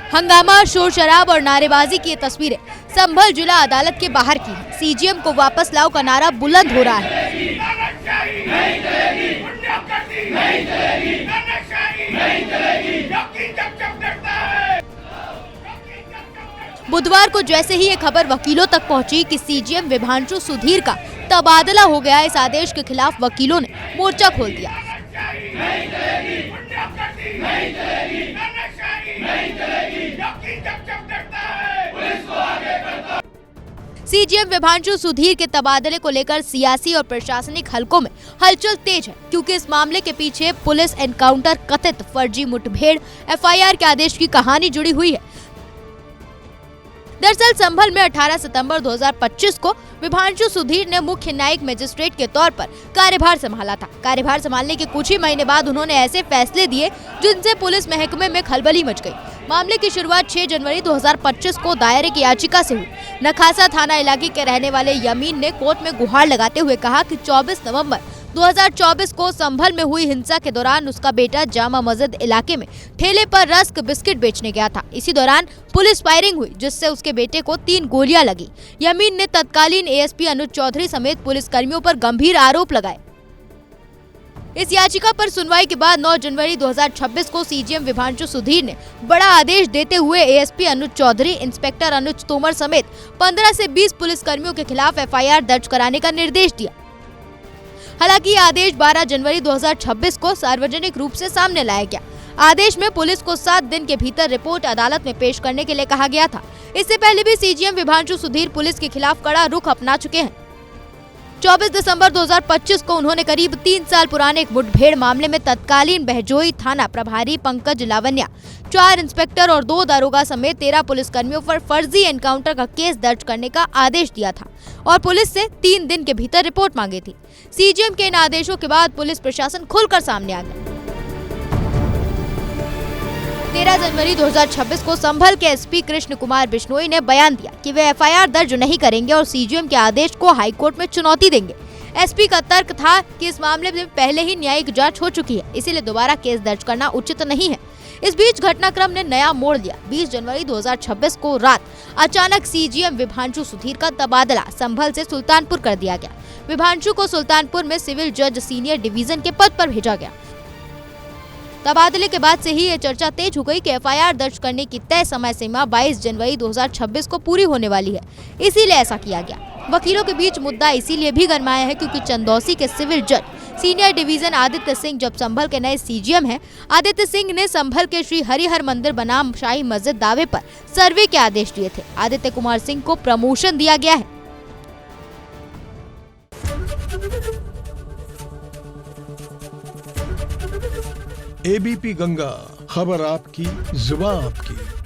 हंगामा, शोर शराब और नारेबाजी की ये तस्वीरें संभल जिला अदालत के बाहर की है। सीजीएम को वापस लाओ का नारा बुलंद हो रहा है। बुधवार को जैसे ही ये खबर वकीलों तक पहुंची कि सीजीएम विभांशु सुधीर का तबादला हो गया, इस आदेश के खिलाफ वकीलों ने मोर्चा खोल दिया। सीजीएम विभांशु सुधीर के तबादले को लेकर सियासी और प्रशासनिक हलकों में हलचल तेज है, क्योंकि इस मामले के पीछे पुलिस एनकाउंटर, कथित फर्जी मुठभेड़, एफआईआर के आदेश की कहानी जुड़ी हुई है। दरअसल संभल में 18 सितंबर 2025 को विभांशु सुधीर ने मुख्य न्यायिक मजिस्ट्रेट के तौर पर कार्यभार संभाला था। कार्यभार संभालने के कुछ ही महीने बाद उन्होंने ऐसे फैसले दिए जिनसे पुलिस महकमे में खलबली मच गई। मामले की शुरुआत 6 जनवरी 2025 को दायर एक याचिका से हुई। नखासा थाना इलाके के रहने वाले यमीन ने कोर्ट में गुहार लगाते हुए कहा कि 24 नवंबर 2024 को संभल में हुई हिंसा के दौरान उसका बेटा जामा मस्जिद इलाके में ठेले पर रस्क बिस्किट बेचने गया था। इसी दौरान पुलिस फायरिंग हुई, जिससे उसके बेटे को 3 गोलियां लगी। यमीन ने तत्कालीन एएसपी अनुज चौधरी समेत पुलिस कर्मियों पर गंभीर आरोप लगाए। इस याचिका पर सुनवाई के बाद 9 जनवरी 2026 को सीजीएम विभांशु सुधीर ने बड़ा आदेश देते हुए एएसपी अनुज चौधरी, इंस्पेक्टर अनुज तोमर समेत 15 से 20 पुलिस कर्मियों के खिलाफ एफआईआर दर्ज कराने का निर्देश दिया। हालांकि यह आदेश 12 जनवरी 2026 को सार्वजनिक रूप से सामने लाया गया। आदेश में पुलिस को 7 दिन के भीतर रिपोर्ट अदालत में पेश करने के लिए कहा गया था। इससे पहले भी सीजीएम विभांशु सुधीर पुलिस के खिलाफ कड़ा रुख अपना चुके हैं। 24 दिसंबर 2025 को उन्होंने करीब 3 साल पुराने एक मुठभेड़ मामले में तत्कालीन बहजोई थाना प्रभारी पंकज लावन्या, 4 इंस्पेक्टर और 2 दारोगा समेत 13 पुलिस कर्मियों पर फर्जी एनकाउंटर का केस दर्ज करने का आदेश दिया था और पुलिस से 3 दिन के भीतर रिपोर्ट मांगी थी। सीजीएम के इन आदेशों के बाद पुलिस प्रशासन खुलकर सामने आ गया। 13 जनवरी 2026 को संभल के एसपी कृष्ण कुमार बिश्नोई ने बयान दिया कि वे एफआईआर दर्ज नहीं करेंगे और सीजीएम के आदेश को हाईकोर्ट में चुनौती देंगे। एसपी का तर्क था कि इस मामले में पहले ही न्यायिक जांच हो चुकी है, इसीलिए दोबारा केस दर्ज करना उचित नहीं है। इस बीच घटनाक्रम ने नया मोड़ लिया। 20 जनवरी 2026 को रात अचानक सीजीएम विभांशु सुधीर का तबादला संभल से सुल्तानपुर कर दिया गया। विभांशु को सुल्तानपुर में सिविल जज सीनियर डिवीजन के पद पर भेजा गया। तबादले के बाद से ही ये चर्चा तेज हो गई कि एफआईआर दर्ज करने की तय समय सीमा 22 जनवरी 2026 को पूरी होने वाली है, इसीलिए ऐसा किया गया। वकीलों के बीच मुद्दा इसीलिए भी गरमाया है क्योंकि चंदौसी के सिविल जज सीनियर डिवीजन आदित्य सिंह जब संभल के नए सीजीएम हैं। आदित्य सिंह ने संभल के श्री हरिहर मंदिर बनाम शाही मस्जिद दावे पर सर्वे के आदेश दिए थे। आदित्य कुमार सिंह को प्रमोशन दिया गया है। एबीपी गंगा, खबर आपकी, जुबान आपकी।